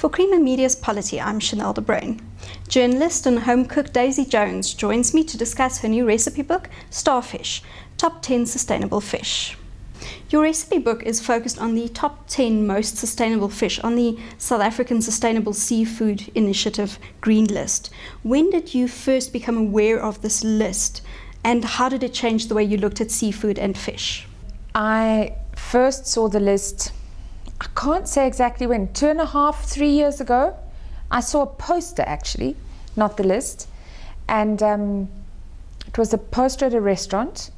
For Creamer Media's Polity, I'm Chanel de Bruyn. Journalist and home cook Daisy Jones joins me to discuss her new recipe book, Starfish, Top 10 Sustainable Fish. Your recipe book is focused on the top 10 most sustainable fish on the South African Sustainable Seafood Initiative Green List. When did you first become aware of this list, and how did it change the way you looked at seafood and fish? I first saw the list, I can't say exactly when, 2.5, 3 years ago. I saw a poster actually, not the list, and it was a poster at a restaurant,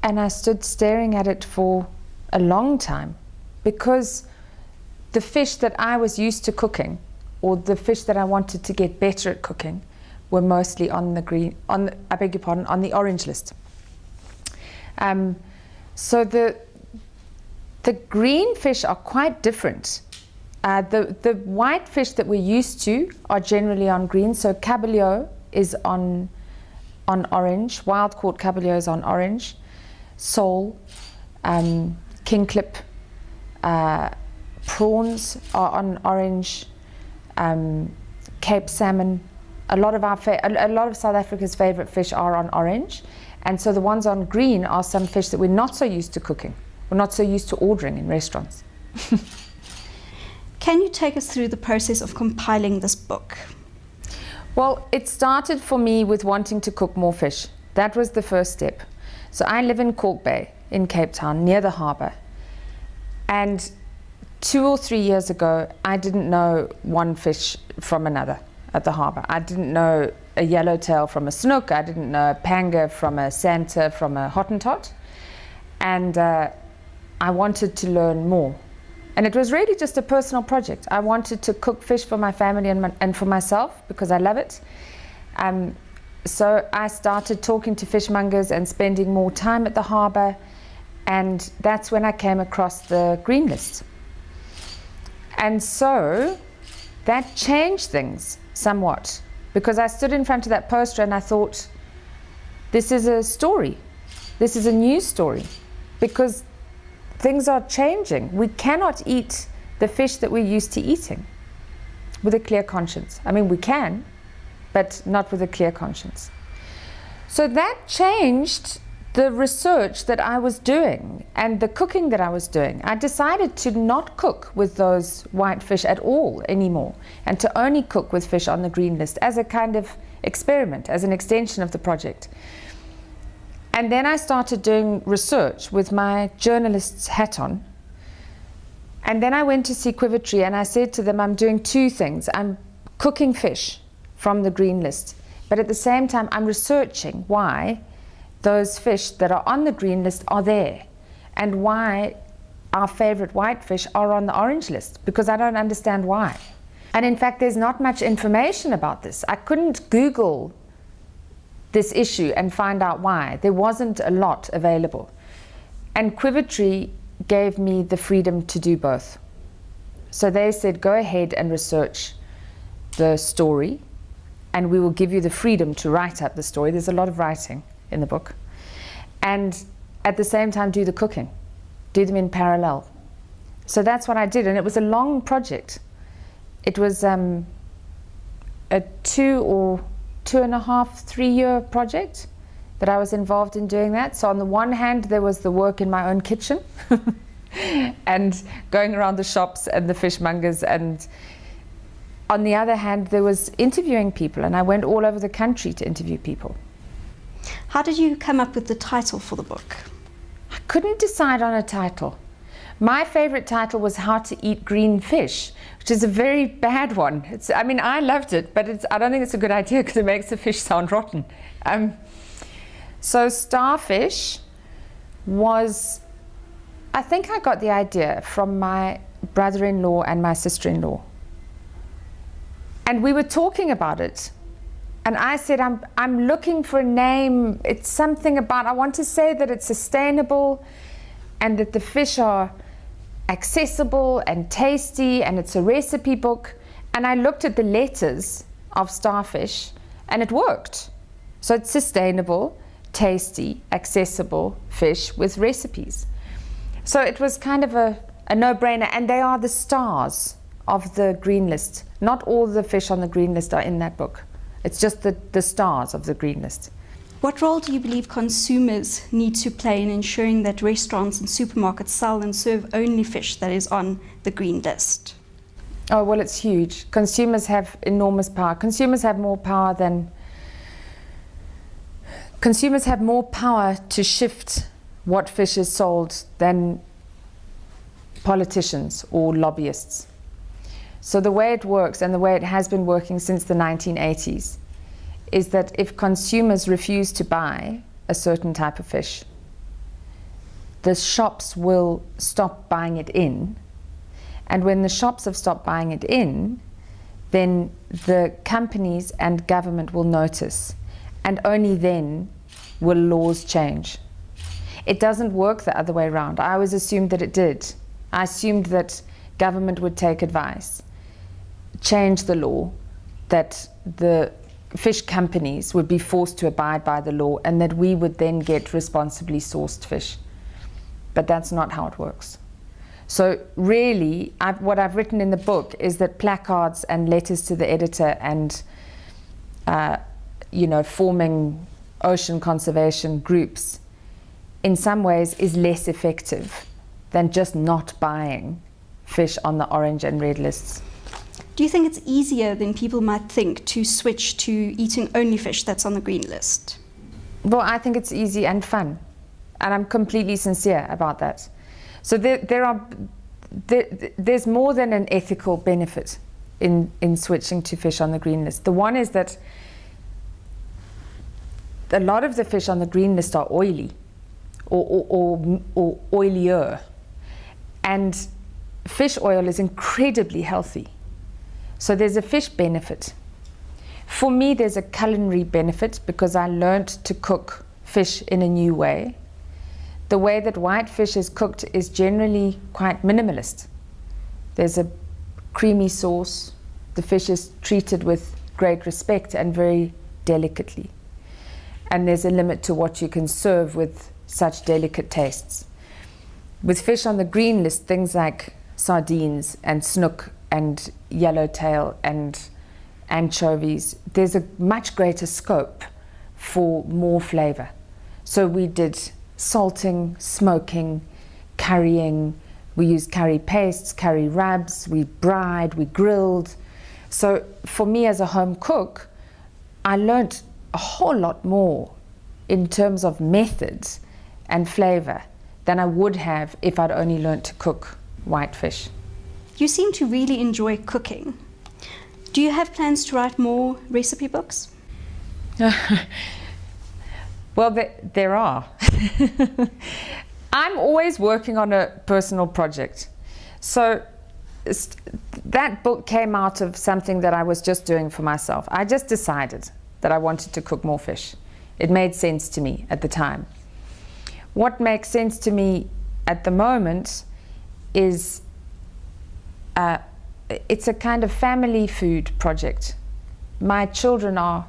and I stood staring at it for a long time because the fish that I was used to cooking, or the fish that I wanted to get better at cooking, were mostly on the orange list. So the green fish are quite different. The white fish that we're used to are generally on green. So cabillaud is on orange. Wild caught cabillaud is on orange. Sole, kingklip, prawns are on orange. Cape salmon. A lot of South Africa's favorite fish are on orange, and so the ones on green are some fish that we're not so used to cooking. We're not so used to ordering in restaurants. Can you take us through the process of compiling this book? Well, it started for me with wanting to cook more fish. That was the first step. So I live in Kalk Bay in Cape Town, near the harbour. And 2 or 3 years ago, I didn't know one fish from another at the harbour. I didn't know a yellowtail from a snook. I didn't know a panga from a santa from a hottentot. And I wanted to learn more. And it was really just a personal project. I wanted to cook fish for my family and for myself because I love it. So I started talking to fishmongers and spending more time at the harbour, and that's when I came across the green list. And so that changed things somewhat, because I stood in front of that poster and I thought, this is a story. This is a news story, because things are changing. We cannot eat the fish that we're used to eating with a clear conscience. I mean, we can, but not with a clear conscience. So that changed the research that I was doing and the cooking that I was doing. I decided to not cook with those white fish at all anymore, and to only cook with fish on the green list as a kind of experiment, as an extension of the project. And then I started doing research with my journalist's hat on. And then I went to see Quivertree and I said to them, I'm doing two things. I'm cooking fish from the green list, but at the same time I'm researching why those fish that are on the green list are there, and why our favorite white fish are on the orange list, because I don't understand why. And in fact, there's not much information about this. I couldn't Google this issue and find out why. There wasn't a lot available. And Quivertree gave me the freedom to do both. So they said, go ahead and research the story, and we will give you the freedom to write up the story. There's a lot of writing in the book. And at the same time, do the cooking. Do them in parallel. So that's what I did, and it was a long project. It was a 2.5, 3 year project that I was involved in doing that. So on the one hand, there was the work in my own kitchen and going around the shops and the fishmongers, and on the other hand, there was interviewing people, and I went all over the country to interview people. How did you come up with the title for the book? I couldn't decide on a title. My favorite title was How to Eat Green Fish, which is a very bad one. I mean, I loved it, but I don't think it's a good idea because it makes the fish sound rotten. So Starfish was, I think I got the idea from my brother-in-law and my sister-in-law. And we were talking about it. And I said, I'm looking for a name. It's something about, I want to say that it's sustainable and that the fish are accessible and tasty, and it's a recipe book. And I looked at the letters of Starfish and it worked. So it's sustainable, tasty, accessible fish with recipes. So it was kind of a no-brainer, and they are the stars of the green list. Not all the fish on the green list are in that book. It's just the stars of the green list. What role do you believe consumers need to play in ensuring that restaurants and supermarkets sell and serve only fish that is on the green list? Oh, well, it's huge. Consumers have enormous power. Consumers have more power to shift what fish is sold than politicians or lobbyists. So the way it works, and the way it has been working since the 1980s, is that if consumers refuse to buy a certain type of fish, the shops will stop buying it in. And when the shops have stopped buying it in, then the companies and government will notice. And only then will laws change. It doesn't work the other way around. I always assumed that it did. I assumed that government would take advice, change the law, that the fish companies would be forced to abide by the law, and that we would then get responsibly sourced fish. But that's not how it works. So really, what I've written in the book is that placards and letters to the editor and forming ocean conservation groups in some ways is less effective than just not buying fish on the orange and red lists. Do you think it's easier than people might think to switch to eating only fish that's on the green list? Well, I think it's easy and fun, and I'm completely sincere about that. So there's more than an ethical benefit in switching to fish on the green list. The one is that a lot of the fish on the green list are oily or oilier, and fish oil is incredibly healthy. So there's a fish benefit. For me, there's a culinary benefit because I learned to cook fish in a new way. The way that white fish is cooked is generally quite minimalist. There's a creamy sauce. The fish is treated with great respect and very delicately. And there's a limit to what you can serve with such delicate tastes. With fish on the green list, things like sardines and snook and yellowtail and anchovies, there's a much greater scope for more flavor. So we did salting, smoking, currying. We used curry pastes, curry rubs, we fried, we grilled. So for me as a home cook, I learned a whole lot more in terms of methods and flavor than I would have if I'd only learned to cook white fish. You seem to really enjoy cooking. Do you have plans to write more recipe books? Well, there are. I'm always working on a personal project. So that book came out of something that I was just doing for myself. I just decided that I wanted to cook more fish. It made sense to me at the time. What makes sense to me at the moment is it's a kind of family food project. My children are,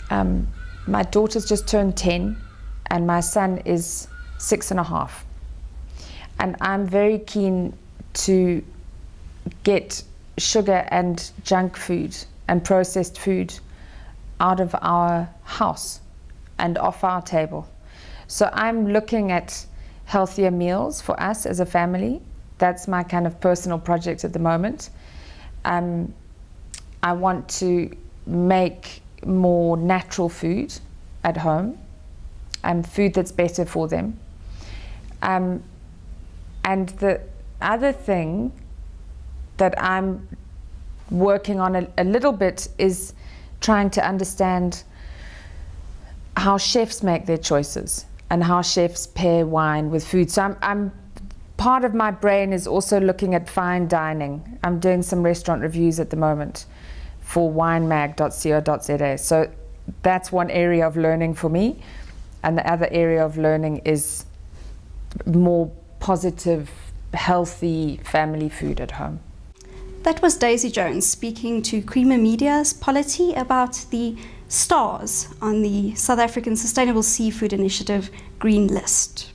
my daughter's just turned 10 and my son is 6.5. And I'm very keen to get sugar and junk food and processed food out of our house and off our table. So I'm looking at healthier meals for us as a family. That's my kind of personal project at the moment. I want to make more natural food at home, food that's better for them. And the other thing that I'm working on a little bit is trying to understand how chefs make their choices and how chefs pair wine with food. So I'm part of my brain is also looking at fine dining. I'm doing some restaurant reviews at the moment for winemag.co.za. So that's one area of learning for me. And the other area of learning is more positive, healthy family food at home. That was Daisy Jones speaking to Creamer Media's Polity about the stars on the South African Sustainable Seafood Initiative Green List.